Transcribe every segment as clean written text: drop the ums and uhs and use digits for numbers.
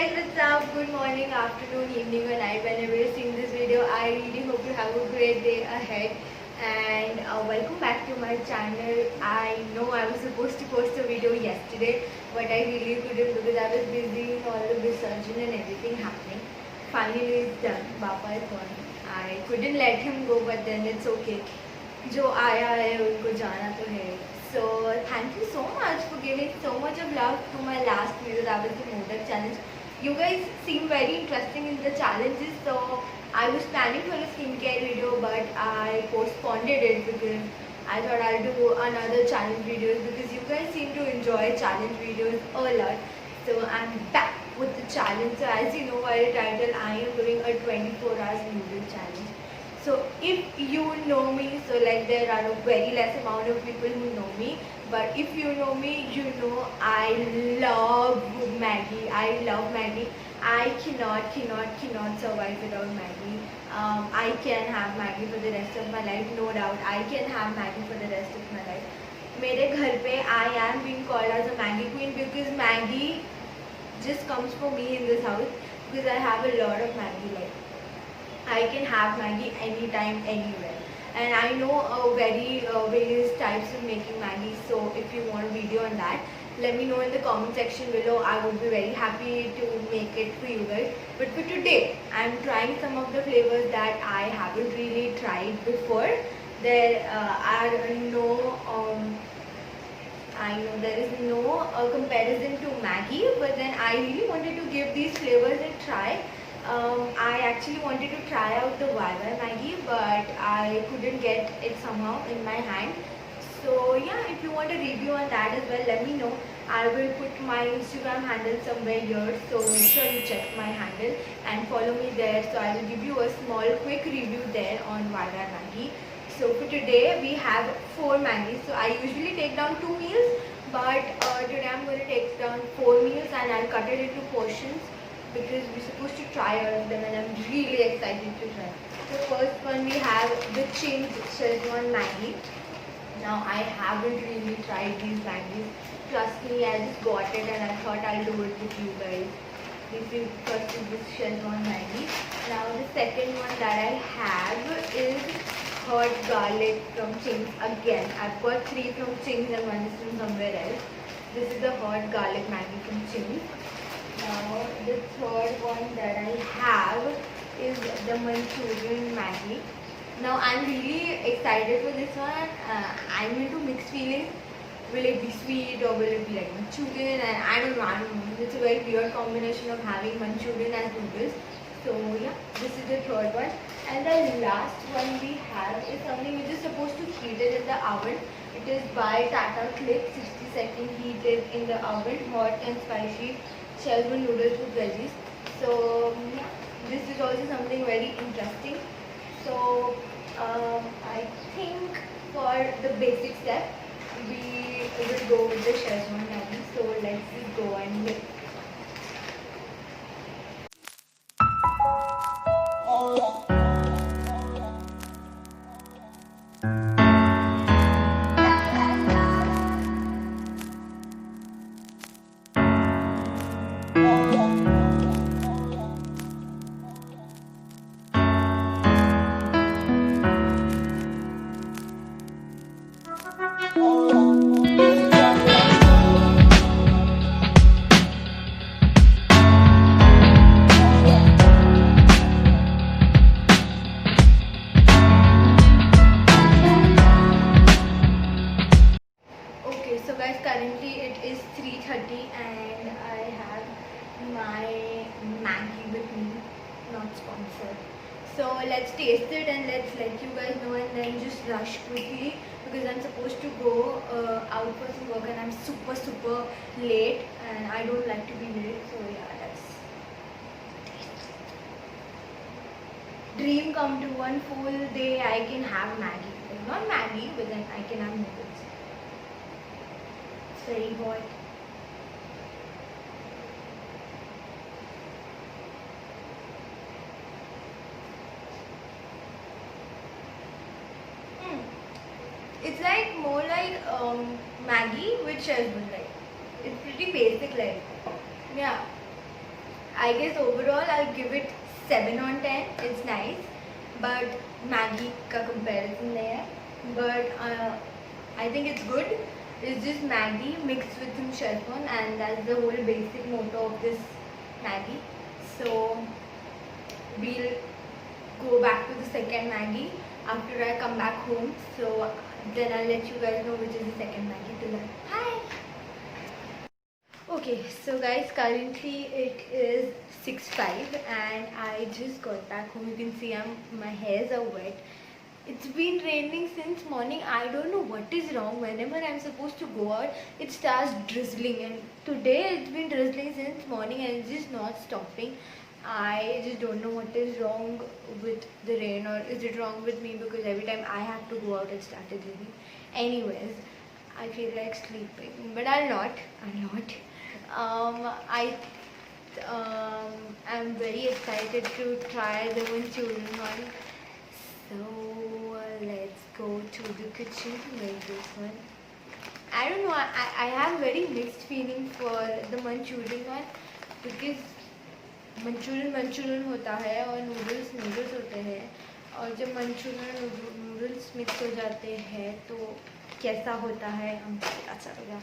guys, what's up? Good morning, afternoon, evening or night whenever you're seeing this video. I really hope you have a great day ahead and welcome back to my channel. I know I was supposed to post a video yesterday but I really couldn't because I was busy in all the Visarjan and everything happening. Finally it's done. Bapa is gone. I couldn't let him go but then it's okay. जो आया है उनको जाना तो है. So thank you so much for giving so much of love to my last video, that was the Modak challenge. You guys seem very interesting in the challenges, so I was planning for a skincare video but I postponed it because I thought I'll do another challenge videos because you guys seem to enjoy challenge videos a lot. So I'm back with the challenge. So as you know by the title, I am doing a 24 hours noodle challenge. So if you know me, so like there are a very less amount of people who know me, but if you know me, you know I love Maggi. I love Maggi. I cannot survive without Maggi. I can have Maggi for the rest of my life, no doubt. I can have Maggi for the rest of my life. मेरे घर पे I am being called as a Maggi queen because Maggi just comes for me in this house because I have a lot of Maggi life. I can have Maggi anytime, anywhere. And I know various types of making Maggi. So if you want a video on that, let me know in the comment section below. I would be very happy to make it for you guys. But for today, I'm trying some of the flavors that I haven't really tried before. There are no I know there is no comparison to Maggi, but then I really wanted to give these flavors a try. I actually wanted to try out the YY Maggi but I couldn't get it somehow in my hand. So yeah, if you want a review on that as well, let me know. I will put my Instagram handle somewhere here, so make sure you check my handle and follow me there. So I will give you a small quick review there on YY Maggi. So for today we have 4 Maggi. So I usually take down 2 meals but today I'm going to take down 4 meals and I'll cut it into portions because we're supposed to try all of them and I'm really excited to try. The first one we have the Ching's Szechuan Maggi. Now I haven't really tried these Maggies. Trust me, I just got it and I thought I'll do it with you guys. First is this Szechuan Maggi. Now the second one that I have is hot garlic from Ching's again. I've got 3 from Ching's and 1 is from somewhere else. This is the hot garlic Maggi from Ching's. Now the third one that I have is the Manchurian Maggi. Now I'm really excited for this one. I'm into mixed feelings. Will it be sweet or will it be like Manchurian? And I don't know. It's a very weird combination of having Manchurian as noodles. So yeah, this is the third one. And the last one we have is something which is supposed to heat it in the oven. It is by Tata Click, 60-second heated in the oven, hot and spicy Szechuan noodles with veggies. So yeah, this is also something very interesting. So I think for the basic step we will go with the Szechuan Maggi. So let's just go and make. So guys, currently it is 3:30 and I have my Maggi with me, not sponsored. So let's taste it and let's let you guys know and then just rush quickly because I'm supposed to go out for some work and I'm super late and I don't like to be late. So yeah, that's dream come true. One full day I can have Maggi. Like not Maggi, but then I can have noodles. Very hot. It's like more like Maggi with Szechuan, like it's pretty basic, like yeah. I guess overall I'll give it 7 on 10. It's nice, but Maggie का comparison नहीं है. But I think it's good. It's just Maggie mixed with some Szechuan, and that's the whole basic motto of this Maggie. So we'll go back to the second Maggie after I come back home. So then I'll let you guys know which is the second Maggie to learn. Hi! Okay, so guys, currently it is 6:05 and I just got back home. You can see my hairs are wet. It's been raining since morning. I don't know what is wrong. Whenever I'm supposed to go out, it starts drizzling, and today it's been drizzling since morning and it's just not stopping. I just don't know what is wrong with the rain, or is it wrong with me because every time I have to go out it started raining. Anyways, I feel like sleeping, but I'll not. I am very excited to try the Manchurian one. So let's go to the kitchen to make this one. I don't know, I have very mixed feeling for the Manchurian one because Manchurian होता है और noodles होते हैं, और जब Manchurian noodles mix हो जाते हैं तो कैसा होता है हमको पता चलेगा.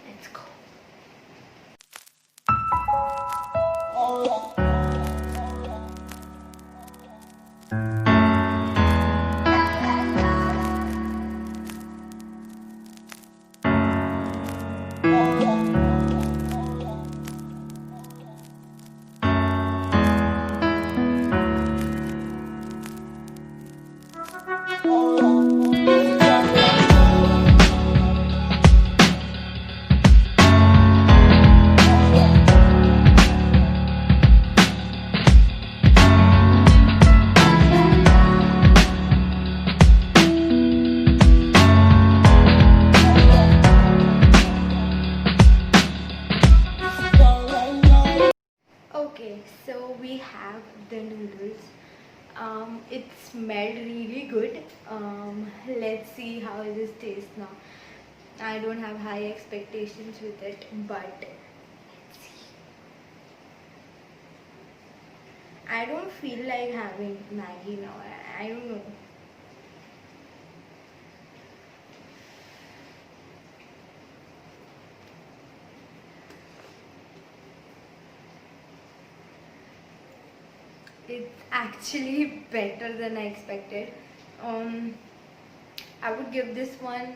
Let's go. Okay, so we have the noodles. It smelled really good. Let's see how this tastes now. I don't have high expectations with it, but let's see. I don't feel like having Maggie now. I don't know. It's actually better than I expected. I would give this one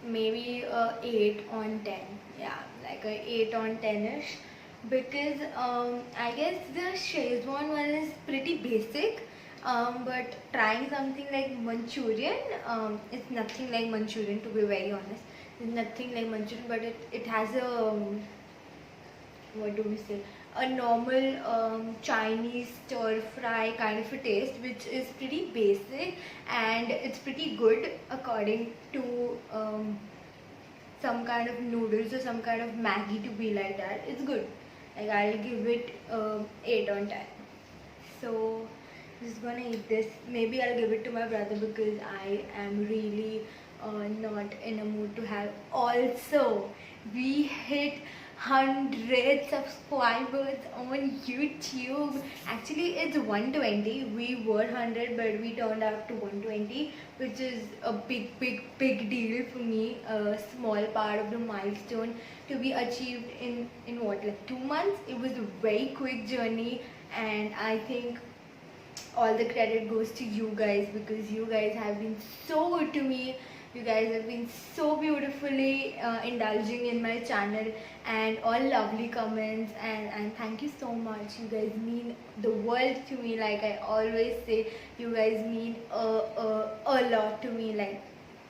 maybe a 8 on 10. Yeah, like a 8 on 10ish, because I guess the Szechuan one is pretty basic. But trying something like Manchurian, it's nothing like Manchurian, to be very honest. It's nothing like Manchurian, but it has a what do we say, a normal Chinese stir fry kind of a taste, which is pretty basic and it's pretty good according to some kind of noodles or some kind of Maggie to be like that. It's good. Like, I'll give it 8 on 10. So just gonna eat this. Maybe I'll give it to my brother because I am really not in a mood to have. Also, we hit 100 subscribers on YouTube. Actually, it's 120. We were 100, but we turned out to 120, which is a big deal for me. A small part of the milestone to be achieved in what, like 2 months. It was a very quick journey, and I think all the credit goes to you guys, because you guys have been so good to me. You guys have been so beautifully indulging in my channel, and all lovely comments, and thank you so much. You guys mean the world to me. Like I always say, you guys mean a lot to me. Like,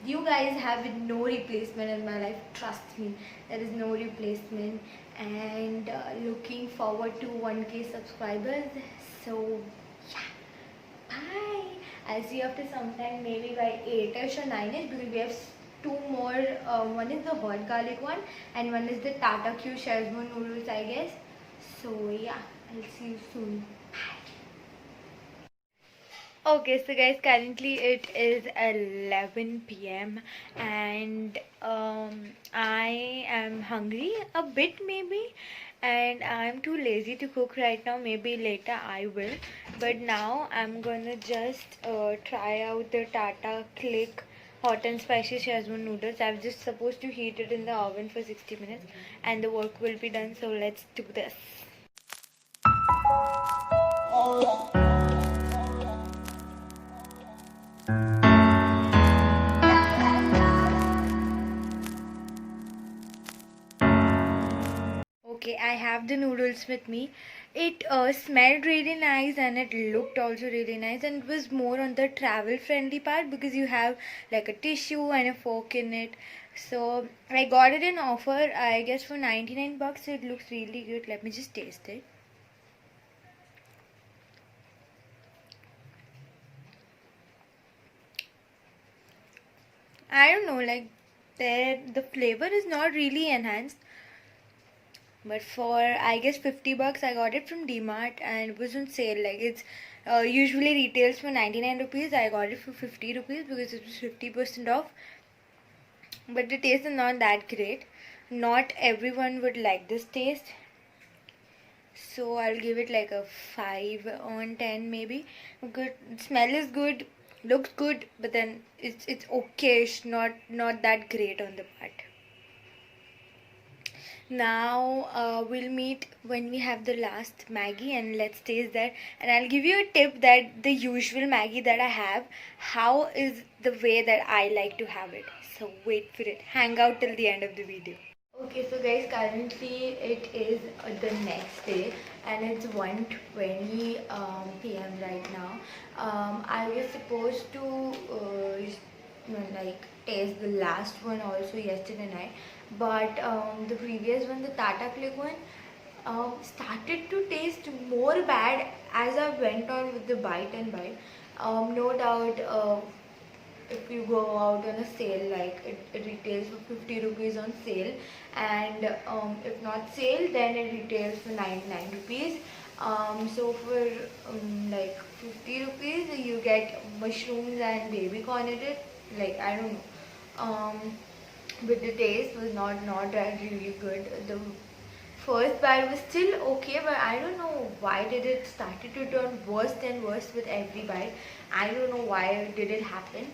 you guys have no replacement in my life. Trust me, there is no replacement. And looking forward to 1K subscribers. So yeah, bye. I'll see you after some time, maybe by 8ish or 9ish, because we have 2 more. One is the hot garlic one, and one is the Tata Q Szechuan noodles, I guess. So yeah, I'll see you soon. Okay, so guys, currently it is 11 p.m. and I am hungry a bit maybe, and I'm too lazy to cook right now. Maybe later I will, but now I'm gonna just try out the Tata Click hot and spicy Szechuan noodles. I'm just supposed to heat it in the oven for 60 minutes and the work will be done, so let's do this. Okay, I have the noodles with me. It smelled really nice and it looked also really nice, and it was more on the travel friendly part because you have like a tissue and a fork in it. So I got it in offer, I guess for 99 bucks. So it looks really good. Let me just taste it. I don't know, like the flavor is not really enhanced. But for I guess 50 bucks, I got it from DMart and it was on sale. Like it's usually retails for 99 rupees. I got it for 50 rupees because it was 50% off. But the taste is not that great. Not everyone would like this taste. So I'll give it like a 5 on 10 maybe. Good smell is good, looks good, but then it's okayish, not that great on the part. Now we'll meet when we have the last Maggi and let's taste that. And I'll give you a tip that the usual Maggi that I have, how is the way that I like to have it. So wait for it. Hang out till the end of the video. Okay, so guys, currently it is the next day and it's 1:20 p.m. right now. I was supposed to like taste the last one also yesterday night, but the previous one, the Tata Click one, started to taste more bad as I went on with the bite and bite. No doubt, if you go out on a sale, like it retails for 50 rupees on sale, and if not sale, then it retails for 99 rupees. So for like 50 rupees, you get mushrooms and baby corn in it. Like I don't know. But the taste was not that really good. The first bite was still okay, but I don't know why did it started to turn worse and worse with every bite. I don't know why did it happen.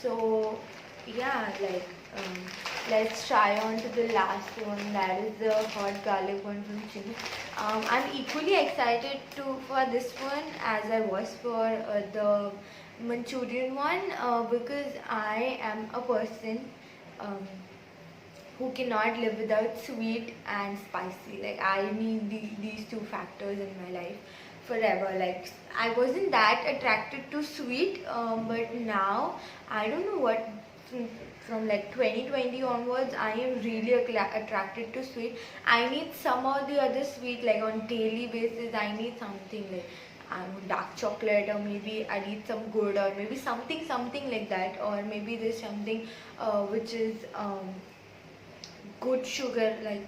So yeah, like let's try on to the last one, that is the hot garlic one from Chin. I'm equally excited for this one as I was for the Manchurian one, because I am a person um, who cannot live without sweet and spicy. Like I need these two factors in my life forever. Like I wasn't that attracted to sweet, but now I don't know what, from like 2020 onwards, I am really attracted to sweet. I need some or the other sweet, like on daily basis. I need something like dark chocolate, or maybe I need some good, or maybe something like that, or maybe there's something which is good sugar, like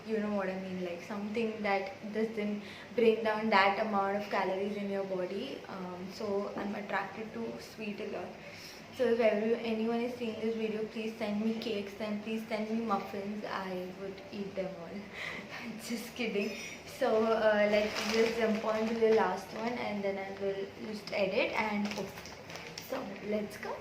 you know what I mean, like something that doesn't bring down that amount of calories in your body. So I'm attracted to sweet a lot. So if anyone is seeing this video, please send me cakes and please send me muffins. I would eat them all. Just kidding. So let's just jump on to the last one and then I will just edit and post. So let's go.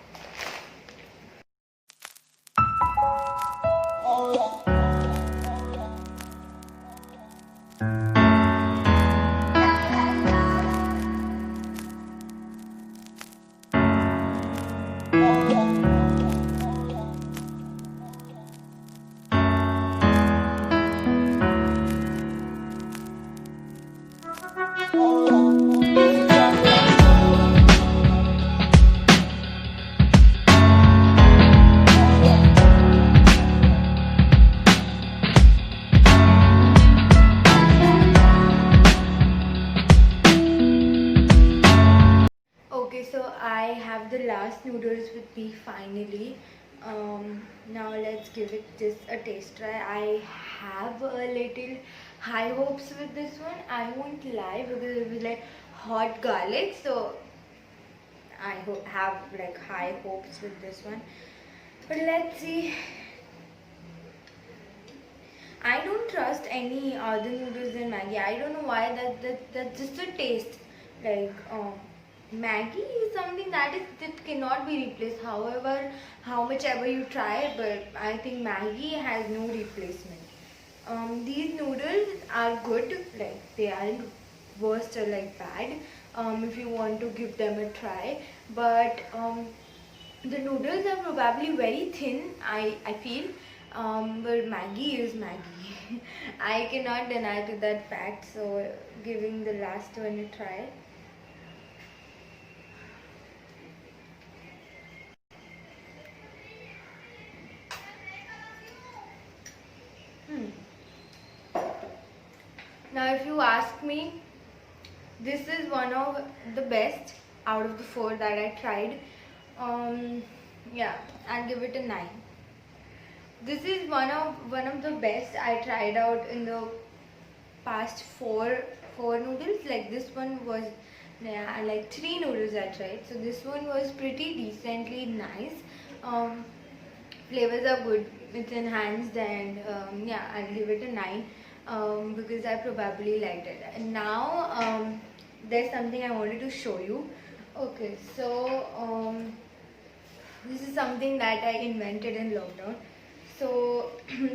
Okay, so I have the last noodles with me finally. Now let's give it just a taste try. I have a little high hopes with this one. I won't lie, because it was like hot garlic, so I have like high hopes with this one. But let's see. I don't trust any other noodles than Maggi. I don't know why. That's just a taste. Like Maggi is something that cannot be replaced. However, how much ever you try, but I think Maggi has no replacement. These noodles are good. Like they aren't worst or like bad. If you want to give them a try, but the noodles are probably very thin. I feel. But Maggi is Maggi. I cannot deny to that fact. So giving the last one a try. Hmm. Now, if you ask me, this is one of the best out of the four that I tried. Yeah, I'll give it a 9. This is one of the best I tried out in the past four noodles. Like this one was, yeah, like 3 noodles I tried. So this one was pretty decently nice. Um, Flavors are good. It's enhanced, and yeah, I'll give it a 9 because I probably liked it. And now there's something I wanted to show you. Okay, so this is something that I invented in lockdown. So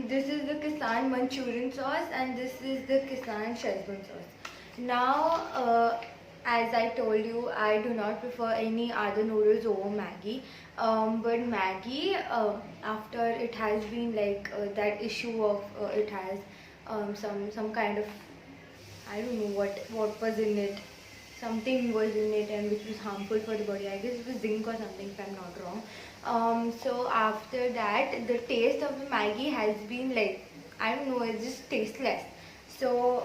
this is the Kisan Manchurian sauce, and this is the Kisan Shezwan sauce. Now, as I told you, I do not prefer any other noodles over Maggi. But Maggi, after it has been like that issue of it has some kind of, I don't know what was in it. Something was in it and which was harmful for the body. I guess it was zinc or something if I'm not wrong. So after that, the taste of the Maggi has been like, I don't know, it's just tasteless. So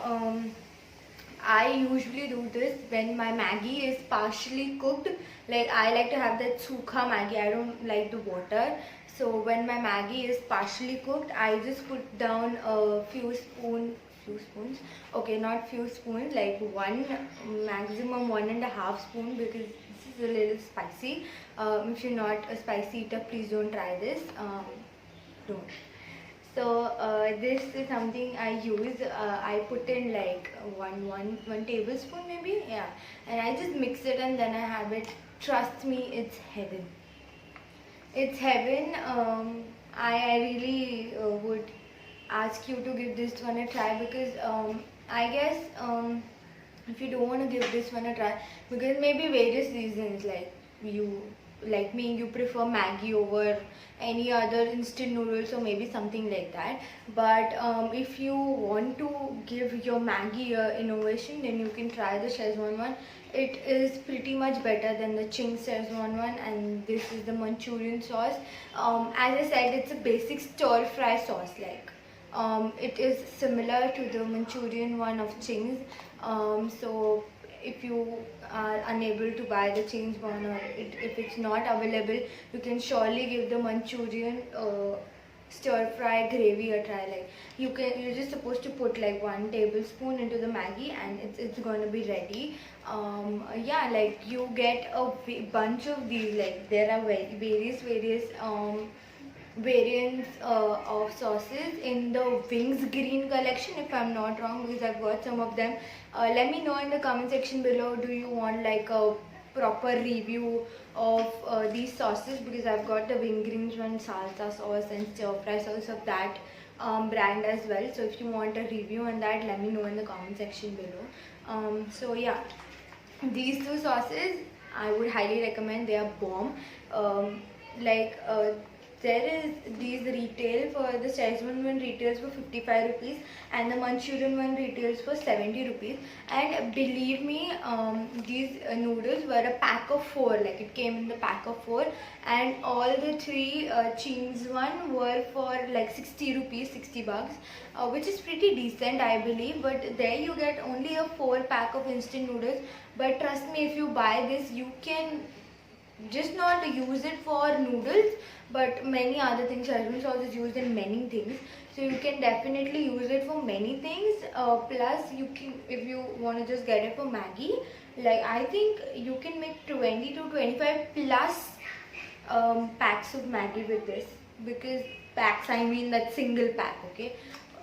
I usually do this when my Maggi is partially cooked. Like I like to have that sukha Maggi. I don't like the water. So when my Maggi is partially cooked, I just put down a few spoons. Okay, not few spoons, like one, maximum 1.5 spoon, because this is a little spicy. If you're not a spicy eater, please don't try this. Don't. So this is something I use. I put in like one tablespoon maybe, yeah, and I just mix it and then I have it. Trust me, it's heaven. It's heaven. I really would ask you to give this one a try, because I guess if you don't want to give this one a try, because maybe various reasons, like you, like me, you prefer Maggi over any other instant noodles or maybe something like that. But if you want to give your Maggi innovation, then you can try the Szechuan one. It is pretty much better than the Ching's Szechuan one, and this is the Manchurian sauce. As I said, it's a basic stir fry sauce. Like it is similar to the Manchurian one of Ching's. So if you are unable to buy the Ching's one, or if it's not available, you can surely give the Manchurian stir fry gravy a try. Like you're just supposed to put like 1 tablespoon into the Maggi and it's going to be ready. Yeah, like you get a bunch of these. Like there are various variants of sauces in the Wings Green collection, if I'm not wrong, because I've got some of them. Let me know in the comment section below, do you want like a proper review of these sauces, because I've got the Wing Greens one, salsa sauce and stir fry sauce of that brand as well. So if you want a review on that, let me know in the comment section below. So yeah, these two sauces I would highly recommend. They are bomb. Like there is these retail for the Szechuan one retails for 55 rupees and the Manchurian one retails for 70 rupees. And believe me, these noodles were a pack of 4. Like it came in the pack of 4, and all the 3 Ching's one were for like 60 rupees, 60 bucks, which is pretty decent, I believe. But there you get only a 4 pack of instant noodles. But trust me, if you buy this, you can just not use it for noodles, but many other things. Szechuan sauce is used in many things, so you can definitely use it for many things. Plus you can, if you want to just get it for Maggi, like I think you can make 20 to 25 plus packs of Maggi with this, because packs, I mean that single pack, okay.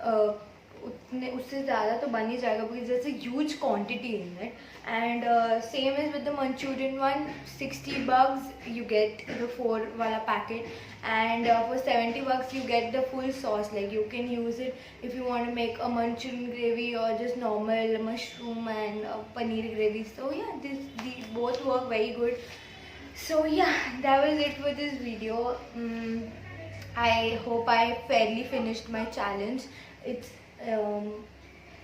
उतने उससे ज़्यादा तो बन ही जाएगा because there's a huge quantity in it. And same is with the Manchurian one, $60 you get the 4 wala packet, and for $70 you get the full sauce. Like you can use it if you want to make a Manchurian gravy or just normal mushroom and paneer gravy. So yeah, these both work very good. So yeah, that was it for this video. I hope I fairly finished my challenge. It's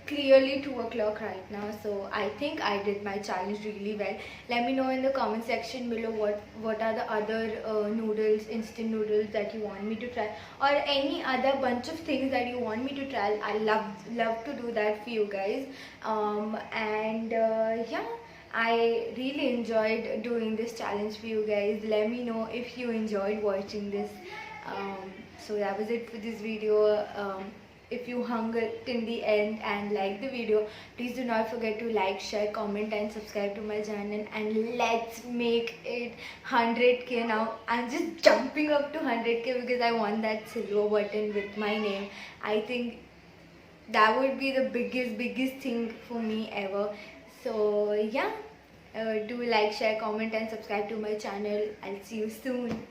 clearly 2 o'clock right now, so I think I did my challenge really well. Let me know in the comment section below what are the other noodles, instant noodles that you want me to try, or any other bunch of things that you want me to try. I love to do that for you guys. And yeah, I really enjoyed doing this challenge for you guys. Let me know if you enjoyed watching this. So that was it for this video. If you hung till the end and liked the video, please do not forget to like, share, comment and subscribe to my channel, and let's make it 100k now. I'm just jumping up to 100k because I want that silver button with my name. I think that would be the biggest thing for me ever. So yeah, do like, share, comment and subscribe to my channel. I'll see you soon.